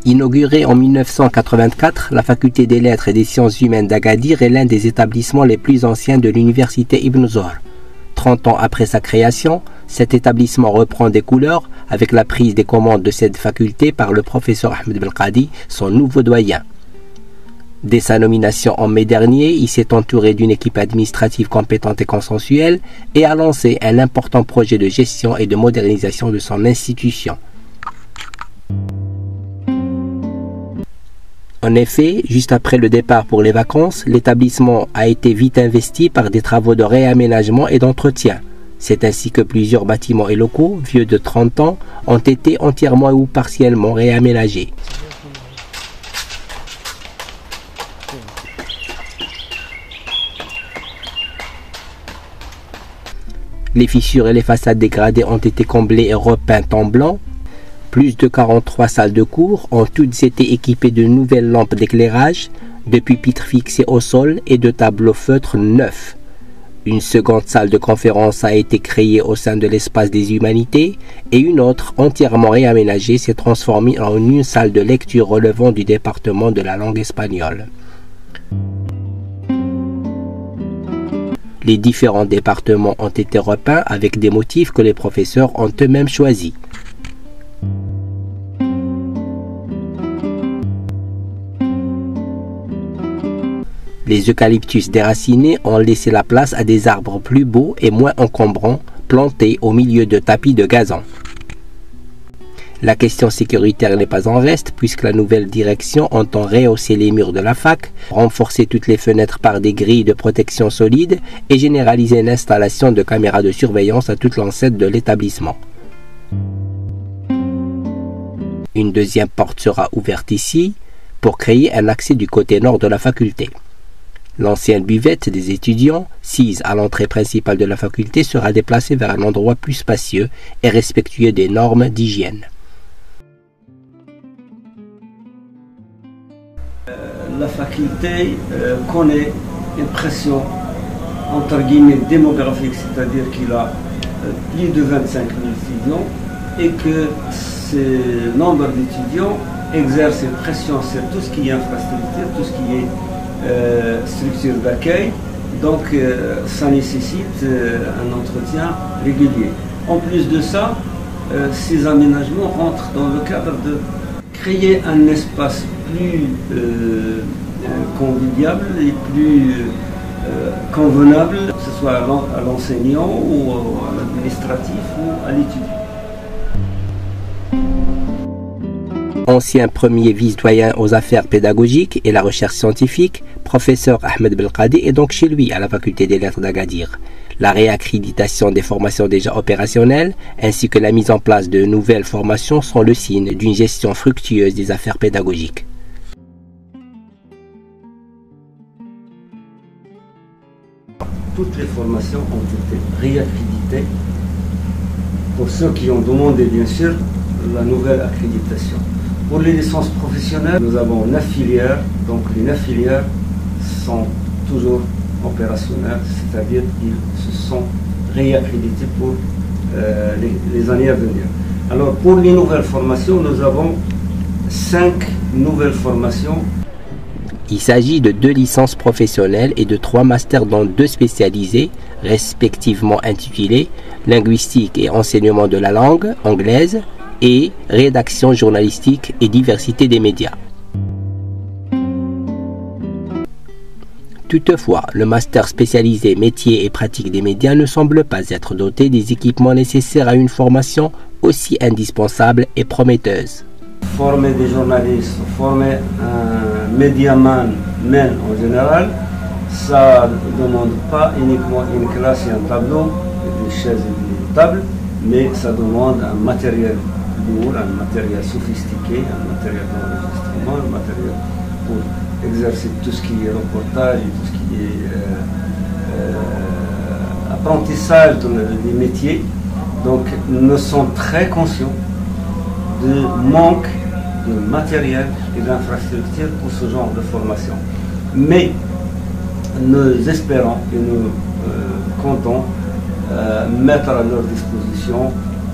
Inaugurée en 1984, la faculté des lettres et des sciences humaines d'Agadir est l'un des établissements les plus anciens de l'université Ibn Zohr. 30 ans après sa création, cet établissement reprend des couleurs avec la prise des commandes de cette faculté par le professeur Ahmed Belkadi, son nouveau doyen. Dès sa nomination en mai dernier, il s'est entouré d'une équipe administrative compétente et consensuelle et a lancé un important projet de gestion et de modernisation de son institution. En effet, juste après le départ pour les vacances, l'établissement a été vite investi par des travaux de réaménagement et d'entretien. C'est ainsi que plusieurs bâtiments et locaux, vieux de 30 ans, ont été entièrement ou partiellement réaménagés. Les fissures et les façades dégradées ont été comblées et repeintes en blanc. Plus de 43 salles de cours ont toutes été équipées de nouvelles lampes d'éclairage, de pupitres fixés au sol et de tableaux feutres neufs. Une seconde salle de conférence a été créée au sein de l'espace des humanités et une autre, entièrement réaménagée, s'est transformée en une salle de lecture relevant du département de la langue espagnole. Les différents départements ont été repeints avec des motifs que les professeurs ont eux-mêmes choisis. Les eucalyptus déracinés ont laissé la place à des arbres plus beaux et moins encombrants, plantés au milieu de tapis de gazon. La question sécuritaire n'est pas en reste puisque la nouvelle direction entend rehausser les murs de la fac, renforcer toutes les fenêtres par des grilles de protection solides et généraliser l'installation de caméras de surveillance à toute l'enceinte de l'établissement. Une deuxième porte sera ouverte ici pour créer un accès du côté nord de la faculté. L'ancienne buvette des étudiants, sise à l'entrée principale de la faculté, sera déplacée vers un endroit plus spacieux et respectueux des normes d'hygiène. La faculté connaît une pression entre guillemets démographique, c'est-à-dire qu'il a plus de 25 000 étudiants et que ce nombre d'étudiants exerce une pression sur tout ce qui est infrastructure, tout ce qui est structure d'accueil, donc ça nécessite un entretien régulier. En plus de ça, ces aménagements rentrent dans le cadre de créer un espace plus convivial et plus convenable, que ce soit à l'enseignant ou à l'administratif ou à l'étudiant. Ancien premier vice-doyen aux affaires pédagogiques et la recherche scientifique, professeur Ahmed Belkadi est donc chez lui à la faculté des lettres d'Agadir. La réaccréditation des formations déjà opérationnelles ainsi que la mise en place de nouvelles formations sont le signe d'une gestion fructueuse des affaires pédagogiques. Toutes les formations ont été réaccréditées pour ceux qui ont demandé bien sûr la nouvelle accréditation. Pour les licences professionnelles, nous avons 9 filières, donc les 9 filières sont toujours opérationnelles, c'est-à-dire qu'ils se sont réaccrédités pour les années à venir. Alors pour les nouvelles formations, nous avons 5 nouvelles formations. Il s'agit de 2 licences professionnelles et de 3 masters dont 2 spécialisés, respectivement intitulés Linguistique et enseignement de la langue anglaise et Rédaction journalistique et diversité des médias. Toutefois, le master spécialisé métiers et pratiques des médias ne semble pas être doté des équipements nécessaires à une formation aussi indispensable et prometteuse. Former des journalistes, former un médiaman en général, ça ne demande pas uniquement une classe et un tableau, des chaises et des tables, mais ça demande un matériel lourd, un matériel sophistiqué, un matériel d'enregistrement, un matériel pour exercer tout ce qui est reportage et tout ce qui est apprentissage des métiers. Donc nous sommes très conscients du manque de matériel et d'infrastructures pour ce genre de formation. Mais nous espérons et nous comptons mettre à leur disposition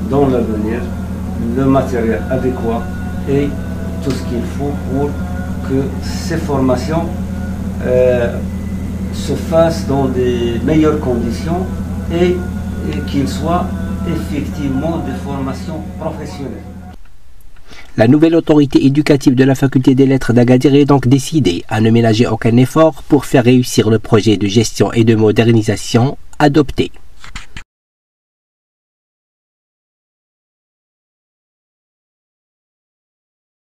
dans l'avenir le matériel adéquat et tout ce qu'il faut pour que ces formations se fassent dans des meilleures conditions et qu'ils soient effectivement des formations professionnelles. La nouvelle autorité éducative de la faculté des lettres d'Agadir est donc décidée à ne ménager aucun effort pour faire réussir le projet de gestion et de modernisation adopté.